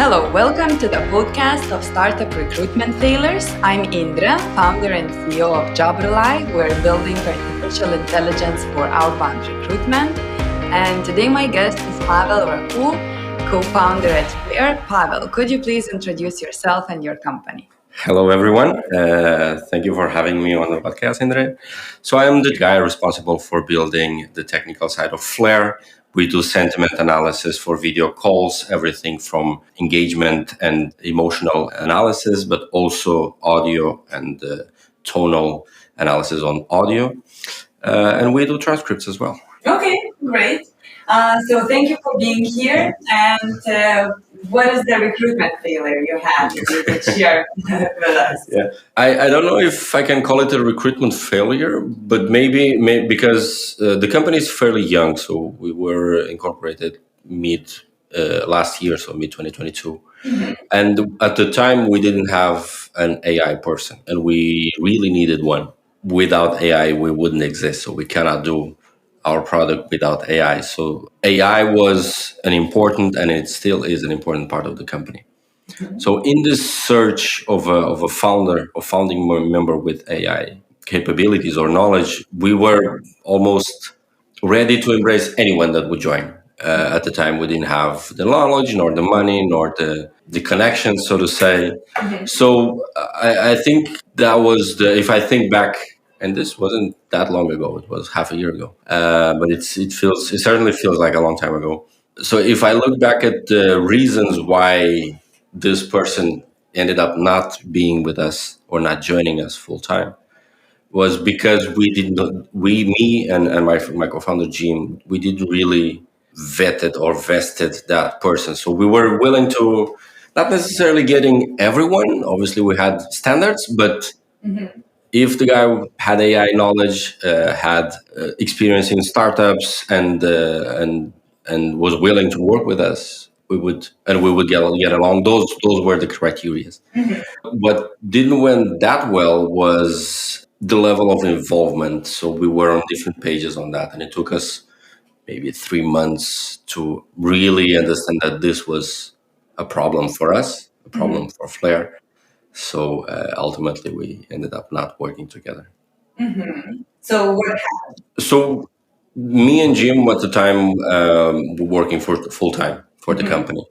Hello, welcome to the podcast of Startup Recruitment Failures. I'm Indra, founder and CEO of JobRely. We're building artificial intelligence for outbound recruitment. And today my guest is Pavel Racu, co-founder at Flair. Pavel, could you please introduce yourself and your company? Hello, everyone. Thank you for having me on the podcast, Indra. So I am the guy responsible for building the technical side of Flair. We do sentiment analysis for video calls, everything from engagement and emotional analysis, but also audio and tonal analysis on audio. And we do transcripts as well. Okay, great. So thank you for being here. And what is the recruitment failure you had that you could share with us? Yeah, I don't know if I can call it a recruitment failure, but maybe because the company is fairly young. So we were incorporated mid last year, so mid 2022. Mm-hmm. And at the time, we didn't have an AI person, and we really needed one. Without AI, we wouldn't exist. So we cannot do our product without AI. So AI was an important, and it still is an important part of the company. Mm-hmm. So in this search of a founder or founding member with AI capabilities or knowledge, we were almost ready to embrace anyone that would join. At the time, we didn't have the knowledge, nor the money, nor the connections, so to say. Mm-hmm. So I think that was if I think back, and this wasn't that long ago, it was half a year ago, but it certainly feels like a long time ago. So if I look back at the reasons why this person ended up not being with us or not joining us full time, was because me and my co-founder Jim, we didn't really vetted or vested that person. So we were willing to, not necessarily getting everyone. Obviously, we had standards, but Mm-hmm. if the guy had AI knowledge, had experience in startups, and was willing to work with us, we would get along. Those were the criteria. Mm-hmm. What didn't went that well was the level of involvement. So we were on different pages on that, and it took us maybe 3 months to really understand that this was a problem for us, a problem for Flair. So ultimately, we ended up not working together. Mm-hmm. So what happened? So me and Jim at the time were working for full time for the company,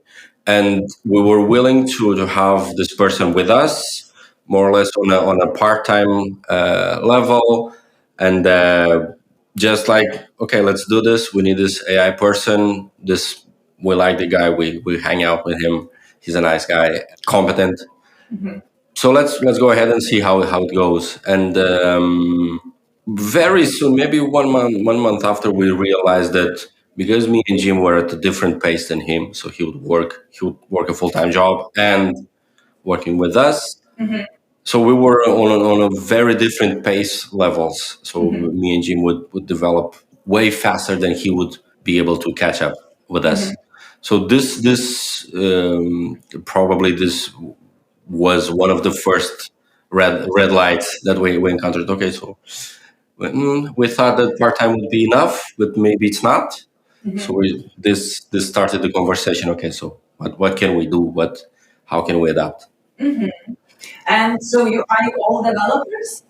and we were willing to have this person with us more or less on a part time level, and just like, okay, let's do this. We need this AI person. We like the guy. We hang out with him. He's a nice guy, competent. Mm-hmm. So let's go ahead and see how it goes. And very soon, maybe 1 month after, we realized that because me and Jim were at a different pace than him, so he would work a full-time job and working with us. Mm-hmm. So we were on a very different pace levels. So me and Jim would develop way faster than he would be able to catch up with us. So this probably this was one of the first red lights that we encountered. Okay, so we thought that part time would be enough, but maybe it's not. So this started the conversation. Okay, so what can we do? How can we adapt? Mm-hmm. And so are you all developers?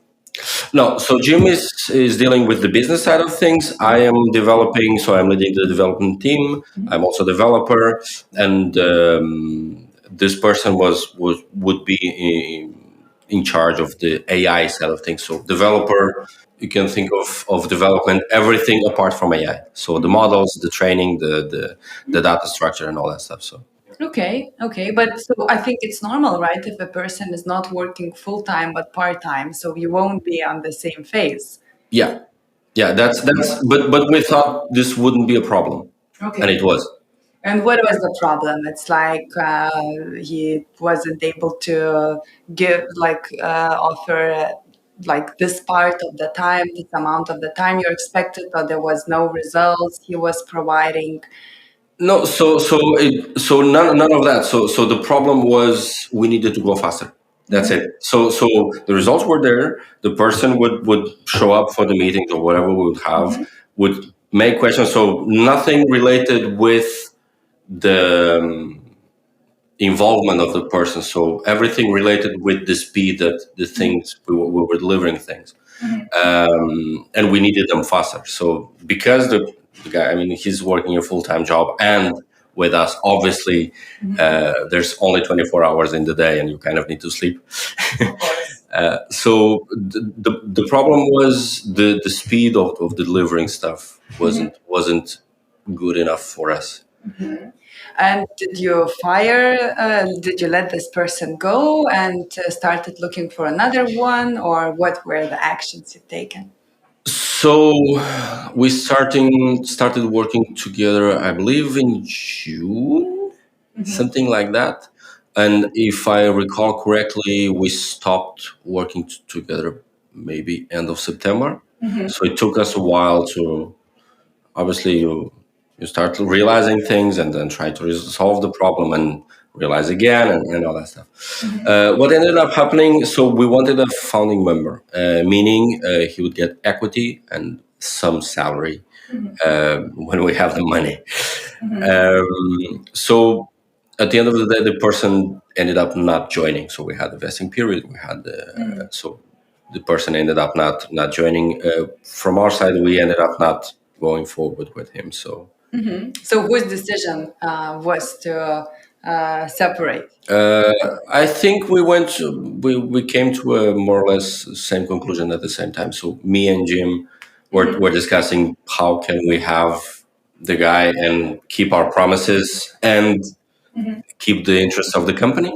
No, so Jim is dealing with the business side of things. I am developing, so I'm leading the development team. I'm also a developer, and this person would be in charge of the AI side of things. So developer, you can think of development, everything apart from AI. So the models, the training, the data structure, and all that stuff. So. Okay. But so I think it's normal, right? If a person is not working full time but part time, so you won't be on the same phase. Yeah, that's. But we thought this wouldn't be a problem, Okay. and it was. And what was the problem? It's like he wasn't able to offer like this part of the time, this amount of the time you expected, or there was no results he was providing. No, so none of that. So the problem was we needed to go faster. That's it. So the results were there. The person would show up for the meetings or whatever we would have, would make questions. So nothing related with the involvement of the person. So everything related with the speed that the things we were delivering things, and we needed them faster. So because the guy, I mean, he's working a full time job and with us, obviously, there's only 24 hours in the day, and you kind of need to sleep. So the problem was the speed of delivering stuff wasn't good enough for us. And did you fire? Did you let this person go and started looking for another one, or what were the actions you've taken? So we started working together, I believe in June, something like that. And if I recall correctly, we stopped working together maybe end of September. So it took us a while to obviously you start realizing things and then try to solve the problem and realize again and all that stuff. What ended up happening, so we wanted a founding member, meaning he would get equity and some salary when we have the money. So at the end of the day, the person ended up not joining. So we had the vesting period. We had so the person ended up not joining. From our side, we ended up not going forward with him. So So whose decision was to separate? I think we came to a more or less same conclusion at the same time. So me and Jim were discussing how can we have the guy and keep our promises and keep the interests of the company.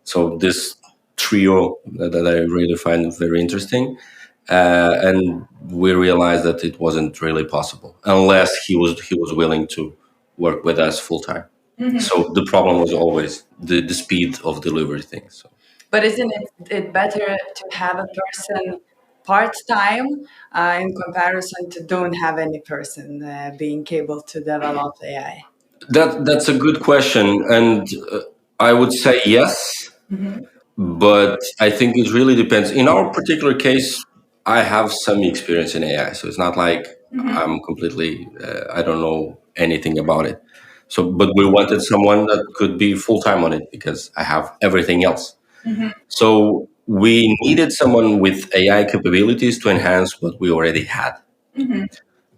So this trio that I really find very interesting, and we realized that it wasn't really possible unless he was willing to work with us full time. So the problem was always the speed of delivery thing. So But isn't it better to have a person part time in comparison to don't have any person being able to develop AI? that's a good question, and I would say yes. But I think it really depends. In our particular case, I have some experience in AI, so it's not like I'm completely I don't know anything about it. So, but we wanted someone that could be full time on it because I have everything else. So we needed someone with AI capabilities to enhance what we already had,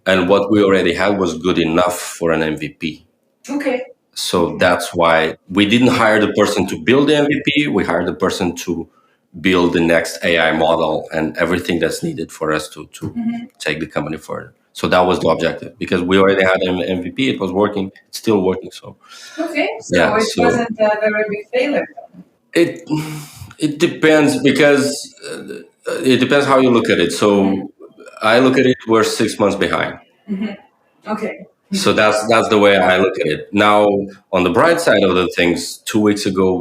and what we already had was good enough for an MVP. Okay. So that's why we didn't hire the person to build the MVP. We hired the person to build the next AI model and everything that's needed for us to take the company further. So that was the objective because we already had an MVP. It was working. It's still working. So Okay. So yeah. it So wasn't a very big failure. it it depends because it depends how you look at it. So I look at it. We're 6 months behind. Okay. So that's the way I look at it. Now, on the bright side of the things, 2 weeks ago,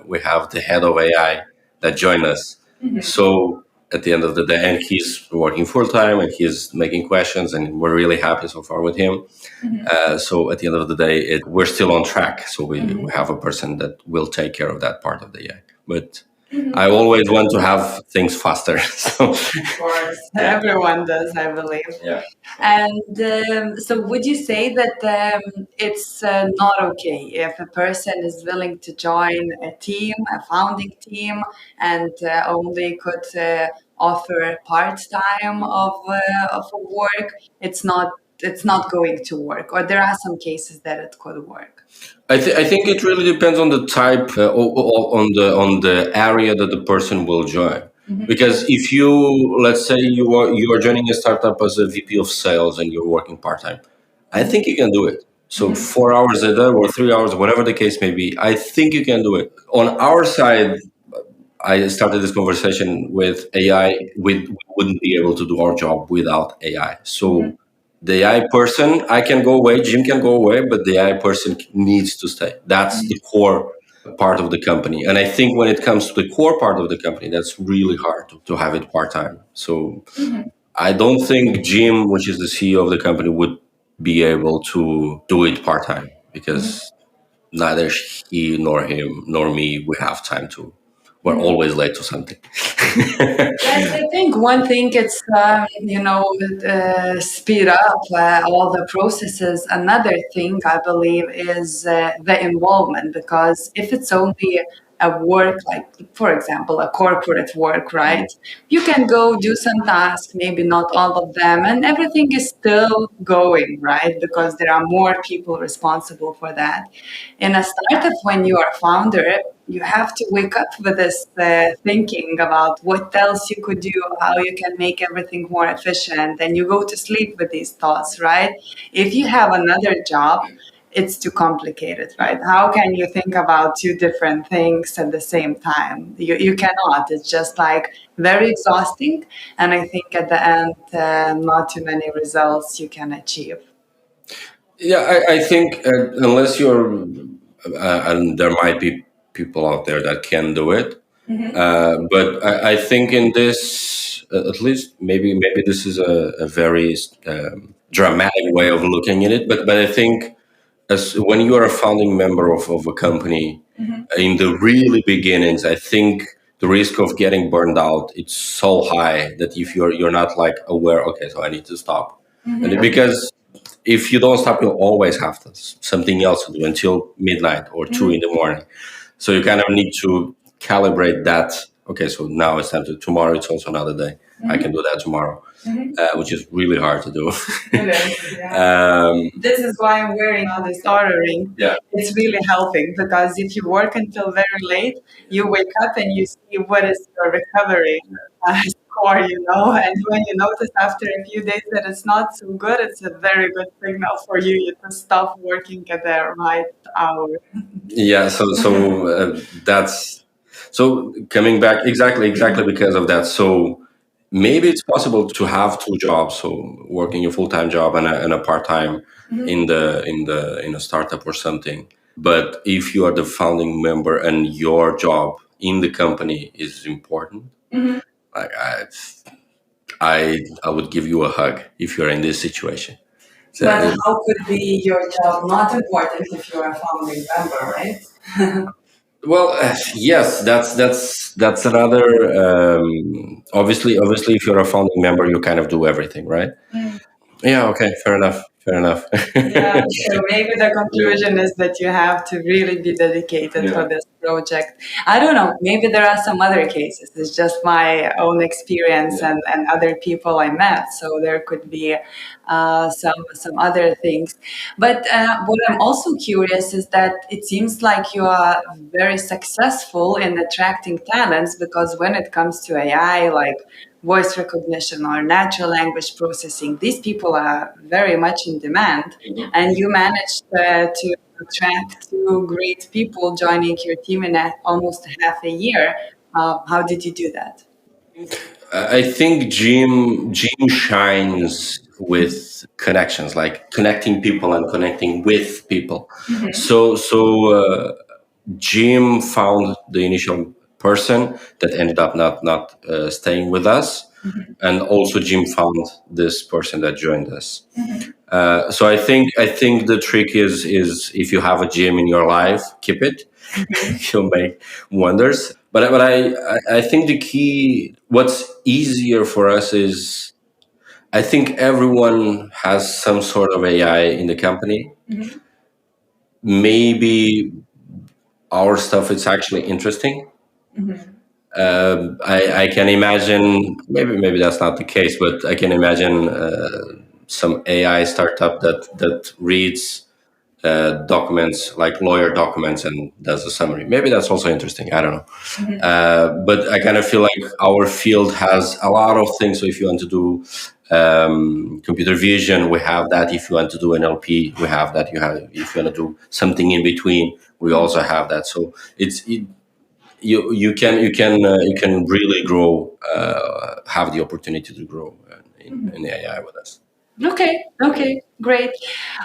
we have the head of AI that joined us. So at the end of the day, and he's working full time and he's making questions, and we're really happy so far with him. So at the end of the day, we're still on track. So we have a person that will take care of that part of the AI. But I always want to have things faster. So Of course, everyone does, I believe. yeah. And so, would you say that it's not okay if a person is willing to join a team, a founding team, and only could offer part time of a work? It's not going to work, or there are some cases that it could work. I think it really depends on the type, on the area that the person will join. Because if you, let's say you are joining a startup as a VP of sales and you're working part time, I think you can do it. So 4 hours a day or 3 hours, whatever the case may be, I think you can do it. On our side, I started this conversation with AI. We wouldn't be able to do our job without AI. So the AI person, I can go away, Jim can go away, but the AI person needs to stay. That's the core part of the company. And I think when it comes to the core part of the company, that's really hard to have it part time. So I don't think Jim, which is the CEO of the company, would be able to do it part time because neither he nor him nor me we have time to we're always late to something. Yes, I think one thing it's speed up all the processes. Another thing I believe is the involvement, because if it's only a work, like for example a corporate work, right? You can go do some tasks, maybe not all of them, and everything is still going, right? Because there are more people responsible for that. In a startup, when you are a founder, you have to wake up with this thinking about what else you could do, how you can make everything more efficient, and you go to sleep with these thoughts, right? If you have another job, it's too complicated, right? How can you think about two different things at the same time? You cannot. It's just like very exhausting. And I think at the end, not too many results you can achieve. Yeah, I think unless you're, and there might be people out there that can do it, but I think in this, at least maybe this is a very dramatic way of looking at it, but I think as when you are a founding member of a company in the really beginnings, I think the risk of getting burned out it's so high that if you're not like aware, okay, so I need to stop, and because if you don't stop, you'll always have to, something else to do until midnight or 2 in the morning. So you kind of need to calibrate that. Okay, so now it's time to tomorrow. It's also another day. I can do that tomorrow, which is really hard to do. It is, yeah. This is why I'm wearing all this Aura ring. Yeah. It's really helping, because if you work until very late, you wake up and you see what is your recovery score, and when you notice after a few days that it's not so good, it's a very good signal for you to stop working at the right hour. Yeah. So that's so coming back exactly because of that. So maybe it's possible to have two jobs, so working a full-time job and a part-time in a startup or something. But if you are the founding member and your job in the company is important, like I would give you a hug if you're in this situation. So, But how could be your job not important if you're a founding member, right? well, yes, that's another. Obviously, if you're a founding member, you kind of do everything, right? Yeah. Okay. Fair enough. Fair enough. Yeah, so maybe the conclusion is that you have to really be dedicated for Yeah. this project. I don't know, maybe there are some other cases. It's just my own experience and other people I met. So there could be some other things. But what I'm also curious is that it seems like you are very successful in attracting talents, because when it comes to AI, like voice recognition or natural language processing, these people are very much in demand. And you managed to attract two great people joining your team in almost half a year. How did you do that? I think Jim shines with connections, like connecting people and connecting with people. So Jim found the initial person that ended up not staying with us, and also Jim found this person that joined us. So I think the trick is if you have a Jim in your life, keep it. He'll make wonders. But I think the key, what's easier for us is I think everyone has some sort of AI in the company. Maybe our stuff is actually interesting. I can imagine maybe that's not the case, but I can imagine some AI startup that reads documents like lawyer documents and does a summary. Maybe that's also interesting. I don't know. But I kind of feel like our field has a lot of things. So if you want to do computer vision, we have that. If you want to do NLP, we have that. If you want to do something in between, we also have that. So you can really grow, have the opportunity to grow in AI with us. Okay, great.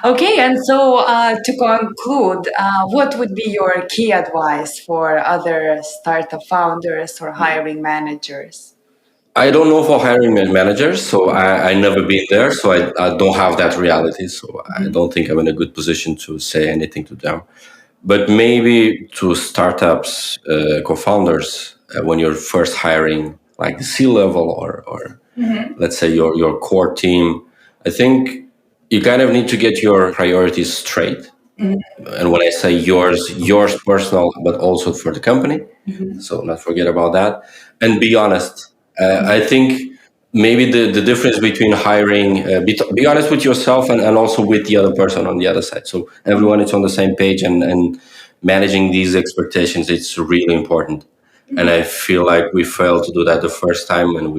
Okay, and so to conclude, what would be your key advice for other startup founders or hiring managers? I don't know for hiring managers, so I never been there, so I don't have that reality. So I don't think I'm in a good position to say anything to them. But maybe to startups, co-founders, when you're first hiring, like the C level or let's say your core team. I think you kind of need to get your priorities straight. And when I say yours personal, but also for the company. So not forget about that, and be honest. I think maybe the difference between hiring, be honest with yourself and also with the other person on the other side. So everyone is on the same page, and managing these expectations, it's really important. And I feel like we failed to do that the first time, and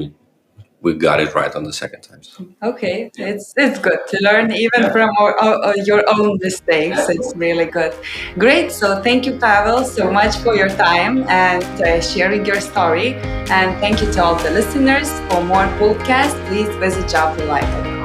we got it right on the second time. So, Okay, it's good to learn even from your own mistakes. It's really good. Great. So thank you, Pavel, so much for your time and sharing your story. And thank you to all the listeners. For more podcasts, please visit jobrelife.com.